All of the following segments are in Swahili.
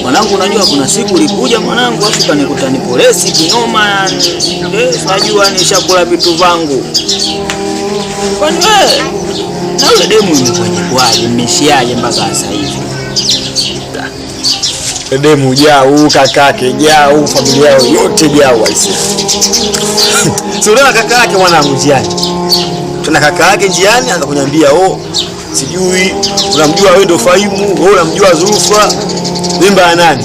Mwanangu, unajua kuna siku ulikuja mwanangu, afu kanikuta ni polisi kinoma yani. Najua nishakula vitu vangu. Kwani wewe na yule demu imekwaje? Mmeshiaje mpaka sasa hivi? Demu jao, kakake jao, familia yao yote jao aisi. Sio kaka yake mwanangu njiani. Tuna kaka yake njiani anaanza kuniambia, sijui unamjua wewe ndio Faimu, wewe unamjua Zulfa. Mimba ya nani?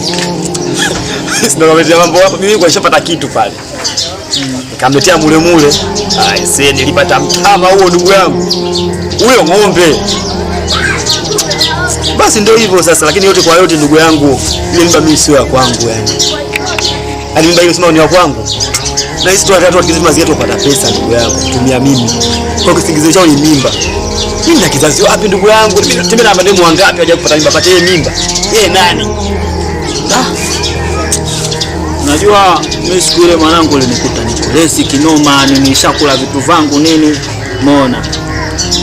Sio kama mambo hapo, mimi kwa nishapata kitu pale. Nikamletea mule. Sasa nilipata mtama huo ndugu yangu. Huyo ng'ombe. Basi ndio hivyo sasa, lakini yote kwa yote ndugu yangu, ile mimba mimi sio ya kwangu yani. Hadi mimba ile sema ni ya kwangu. Na hizo watu wakizima zetu kupata pesa ndugu yangu, kutumia mimi. Kwa kisingizio chao ni mimba. Mimi na kizazi wapi ndugu yangu? Tembea na mademu wangapi haja kupata mimba, pate mimba. Yeye nani? Unajua mimi siku ile mwanangu alinikuta nikolesi kinoma, nimeshakula vitu vangu nini? Umeona?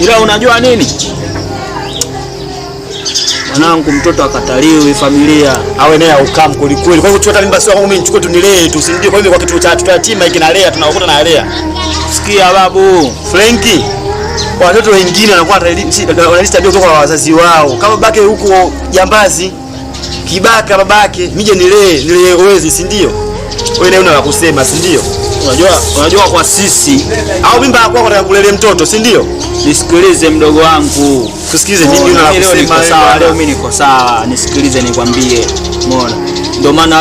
Ila unajua nini? Mwanangu mtoto akataliwi familia. Awe naye ukam kweli kweli. Kwa hivyo tuata mimba sio kama mimi nichukue tu nilee tu, si ndio? Kwa hivyo kwa kitu cha yatima ikinalea tunakuta na alea. Sikia babu, Franki. Watoto wengine wanakuwa wanalista tabia kutoka kwa wazazi wao. Kama babake huko jambazi, kibaka babake, nije nilee uwezi, si ndio? Wewe naye una kusema, si ndio? Unajua kwa sisi au mimba yako kwa kulelea mtoto, si ndio? Nisikilize mdogo wangu. Tusikilize nini una kusema. Leo niko sawa, nisikilize nikwambie. Umeona? Ndio maana